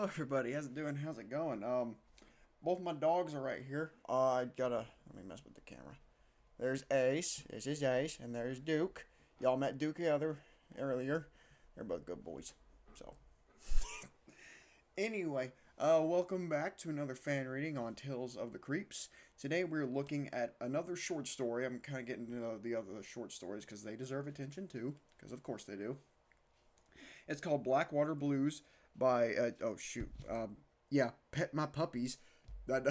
Hello everybody, how's it doing? How's it going? Both my dogs are right here. I gotta let me mess with the camera. There's Ace, this is Ace, and there's Duke. Y'all met Duke earlier. They're both good boys. So anyway, welcome back to another fan reading on Tales of the Creeps. Today we're looking at another short story. I'm kind of getting to the other short stories because they deserve attention too, because of course they do. It's called Blackwater Blues by Pet My Puppies. That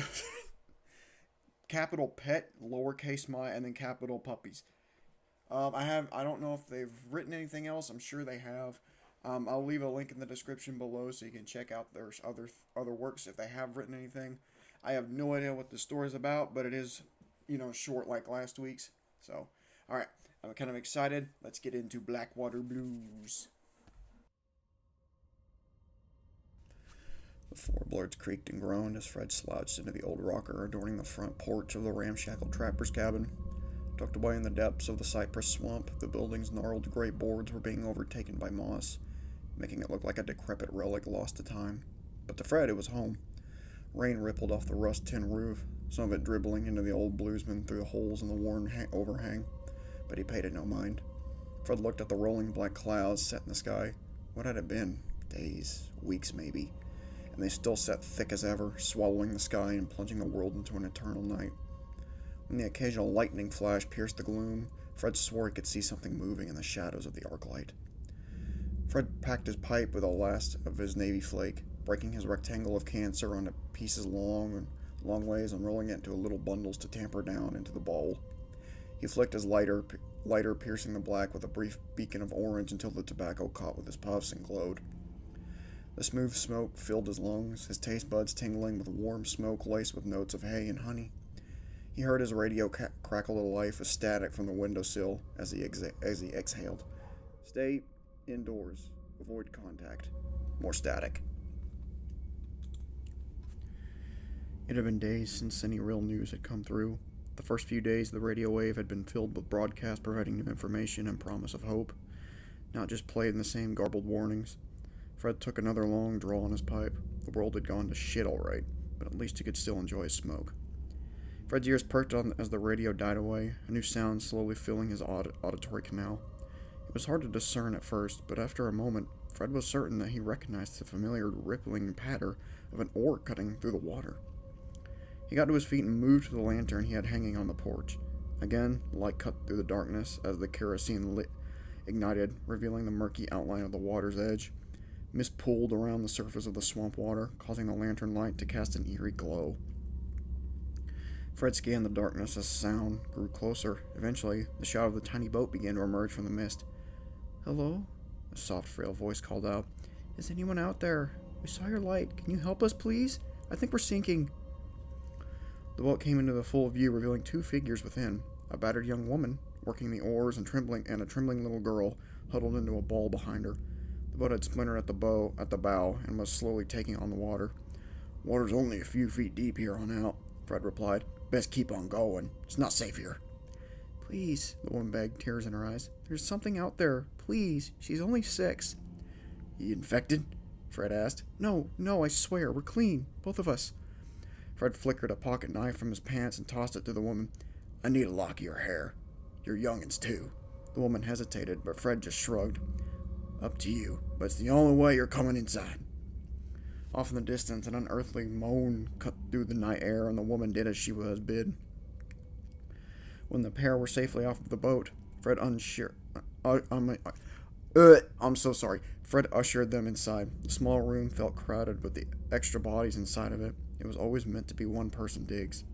capital Pet, lowercase my, and then capital Puppies. I don't know if they've written anything else. I'm sure they have. I'll leave a link in the description below so you can check out their other works if they have written anything. I have no idea what the story is about, but it is, short like last week's. So, all right, I'm kind of excited. Let's get into Blackwater Blues. The floorboards creaked and groaned as Fred slouched into the old rocker adorning the front porch of the ramshackle trapper's cabin. Tucked away in the depths of the cypress swamp, the building's gnarled gray boards were being overtaken by moss, making it look like a decrepit relic lost to time. But to Fred, it was home. Rain rippled off the rust tin roof, some of it dribbling into the old bluesman through the holes in the worn overhang, but he paid it no mind. Fred looked at the rolling black clouds set in the sky. What had it been? Days, weeks maybe. And they still sat thick as ever, swallowing the sky and plunging the world into an eternal night. When the occasional lightning flash pierced the gloom, Fred swore he could see something moving in the shadows of the arc light. Fred packed his pipe with the last of his navy flake, breaking his rectangle of cancer onto pieces long ways and rolling it into little bundles to tamper down into the bowl. He flicked his lighter piercing the black with a brief beacon of orange until the tobacco caught with his puffs and glowed. The smooth smoke filled his lungs, his taste buds tingling with warm smoke laced with notes of hay and honey. He heard his radio crackle to life with static from the windowsill as he exhaled. Stay indoors. Avoid contact. More static. It had been days since any real news had come through. The first few days, the radio wave had been filled with broadcasts providing new information and promise of hope, not just played in the same garbled warnings. Fred took another long draw on his pipe. The world had gone to shit all right, but at least he could still enjoy his smoke. Fred's ears perked on as the radio died away, a new sound slowly filling his auditory canal. It was hard to discern at first, but after a moment, Fred was certain that he recognized the familiar rippling patter of an oar cutting through the water. He got to his feet and moved to the lantern he had hanging on the porch. Again, light cut through the darkness as the kerosene ignited, revealing the murky outline of the water's edge. Mist pooled around the surface of the swamp water, causing the lantern light to cast an eerie glow. Fred scanned the darkness as the sound grew closer. Eventually, the shadow of the tiny boat began to emerge from the mist. "Hello?" A soft, frail voice called out. "Is anyone out there? We saw your light. Can you help us, please? I think we're sinking." The boat came into the full view, revealing two figures within. A battered young woman, working the oars and a trembling little girl, huddled into a ball behind her. The boat had splintered at the bow and was slowly taking on the water. "Water's only a few feet deep here on out," Fred replied. "Best keep on going. It's not safe here." "Please," the woman begged, tears in her eyes. "There's something out there. Please. She's only 6. "You infected?" Fred asked. No, I swear. We're clean. Both of us." Fred flickered a pocket knife from his pants and tossed it to the woman. "I need a lock of your hair. Your young'uns, too." The woman hesitated, but Fred just shrugged. "Up to you, but it's the only way you're coming inside." Off in the distance, an unearthly moan cut through the night air, and the woman did as she was bid. When the pair were safely off the boat, Fred Fred ushered them inside. The small room felt crowded with the extra bodies inside of it. It was always meant to be one person digs.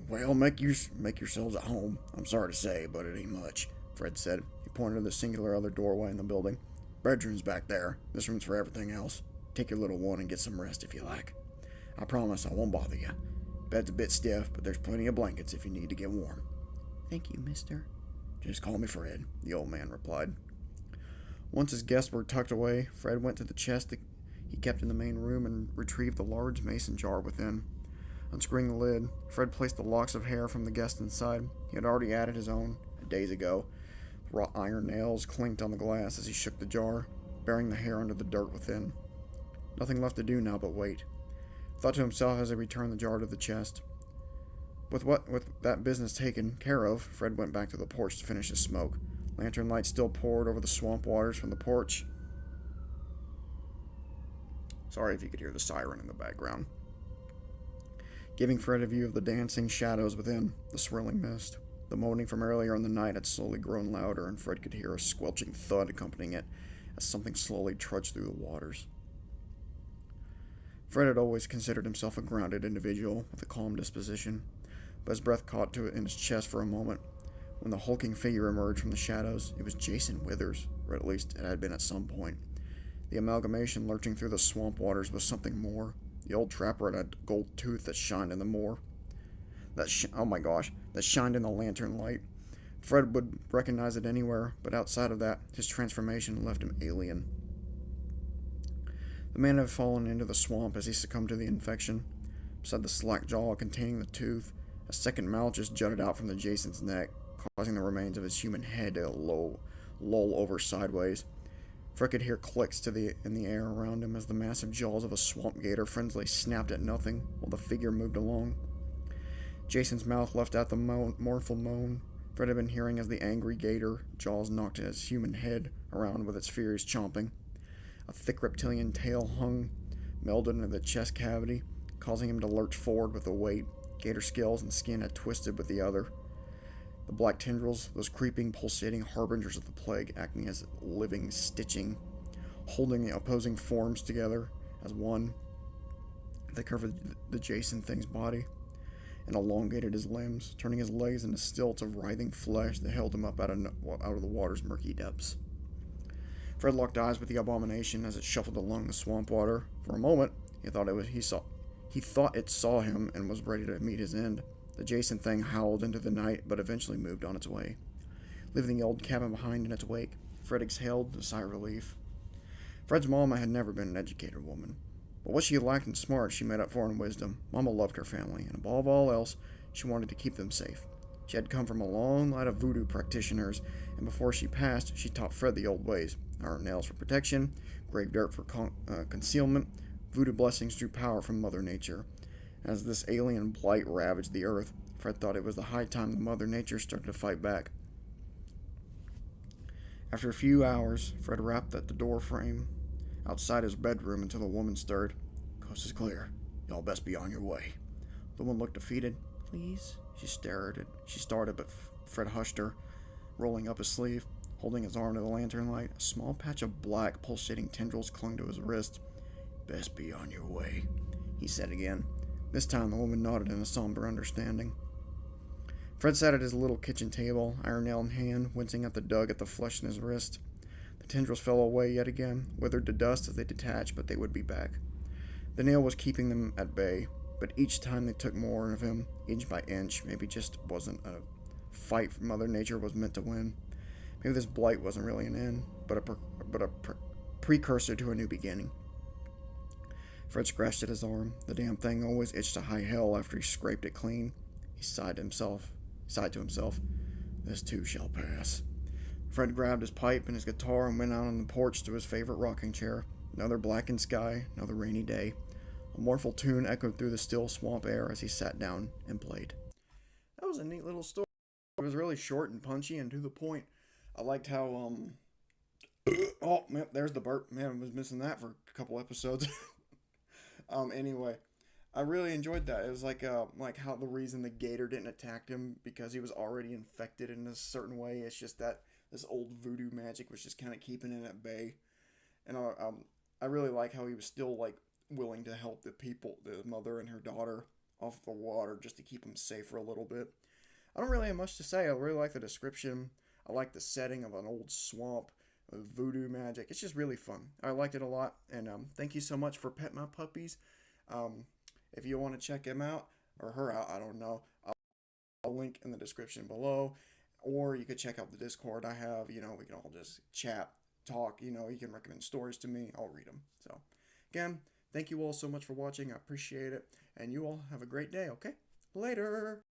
"Well, make yourselves at home. I'm sorry to say, but it ain't much," Fred said. He pointed to the singular other doorway in the building. "Bedroom's back there. This room's for everything else. Take your little one and get some rest if you like. I promise I won't bother you. Bed's a bit stiff, but there's plenty of blankets if you need to get warm." "Thank you, mister." "Just call me Fred," the old man replied. Once his guests were tucked away, Fred went to the chest that he kept in the main room and retrieved the large mason jar within. Unscrewing the lid, Fred placed the locks of hair from the guest inside. He had already added his own days ago. Wrought iron nails clinked on the glass as he shook the jar, burying the hair under the dirt within. Nothing left to do now but wait. Thought to himself as he returned the jar to the chest. With that business taken care of, Fred went back to the porch to finish his smoke. Lantern light still poured over the swamp waters from the porch. Sorry if you could hear the siren in the background. Giving Fred a view of the dancing shadows within, the swirling mist. The moaning from earlier in the night had slowly grown louder, and Fred could hear a squelching thud accompanying it as something slowly trudged through the waters. Fred had always considered himself a grounded individual with a calm disposition, but his breath caught to it in his chest for a moment. When the hulking figure emerged from the shadows, it was Jason Withers, or at least it had been at some point. The amalgamation lurching through the swamp waters was something more. The old trapper had a gold tooth that shined in the moor. That shined in the lantern light. Fred would recognize it anywhere, but outside of that, his transformation left him alien. The man had fallen into the swamp as he succumbed to the infection. Beside the slack jaw containing the tooth, a second mouth just jutted out from the Jason's neck, causing the remains of his human head to loll over sideways. Fred could hear clicks in the air around him as the massive jaws of a swamp gator frenziedly snapped at nothing while the figure moved along. Jason's mouth left out the mournful moan Fred had been hearing as the angry gator jaws knocked his human head around with its furious chomping. A thick reptilian tail hung, melded into the chest cavity, causing him to lurch forward with the weight. Gator scales and skin had twisted with the other. The black tendrils, those creeping, pulsating harbingers of the plague, acting as living stitching, holding the opposing forms together as one. They covered the Jason thing's body and elongated his limbs, turning his legs into stilts of writhing flesh that held him up out of the water's murky depths. Fred locked eyes with the abomination as it shuffled along the swamp water. For a moment, he thought it saw him and was ready to meet his end. The Jason thing howled into the night, but eventually moved on its way. Leaving the old cabin behind in its wake, Fred exhaled a sigh of relief. Fred's mama had never been an educated woman, but what she lacked in smarts she made up for in wisdom. Mama loved her family, and above all else, she wanted to keep them safe. She had come from a long line of voodoo practitioners, and before she passed, she taught Fred the old ways: iron nails for protection, grave dirt for concealment. Voodoo blessings drew power from Mother Nature. As this alien blight ravaged the earth, Fred thought it was the high time that Mother Nature started to fight back. After a few hours, Fred rapped at the door frame outside his bedroom until the woman stirred. "Coast is clear. Y'all best be on your way." The woman looked defeated. "Please?" She started, but Fred hushed her, rolling up his sleeve, holding his arm to the lantern light. A small patch of black, pulsating tendrils clung to his wrist. "Best be on your way," he said again. This time the woman nodded in a somber understanding. Fred sat at his little kitchen table, iron nail in hand, wincing at the tug at the flesh in his wrist. The tendrils fell away yet again, withered to dust as they detached, but they would be back. The nail was keeping them at bay, but each time they took more of him, inch by inch. Maybe just wasn't a fight Mother Nature was meant to win. Maybe this blight wasn't really an end, but a precursor to a new beginning. Fred scratched at his arm. The damn thing always itched to high hell after he scraped it clean. He sighed to himself. "This too shall pass." Fred grabbed his pipe and his guitar and went out on the porch to his favorite rocking chair. Another blackened sky, another rainy day. A mournful tune echoed through the still swamp air as he sat down and played. That was a neat little story. It was really short and punchy and to the point. I liked how, oh, man, there's the burp. Man, I was missing that for a couple episodes. Anyway, I really enjoyed that. It was like how the reason the gator didn't attack him because he was already infected in a certain way. It's just that this old voodoo magic was just kind of keeping it at bay. And I really like how he was still like willing to help the people, the mother and her daughter, off the water just to keep them safe for a little bit. I don't really have much to say. I really like the description. I like the setting of an old swamp with voodoo magic. It's just really fun. I liked it a lot. And thank you so much for Pet My Puppies. If you want to check him out, or her out, I don't know. I'll link in the description below. Or you could check out the Discord I have. You know, we can all just chat, talk. You know, you can recommend stories to me. I'll read them. So, again, thank you all so much for watching. I appreciate it. And you all have a great day, okay? Later!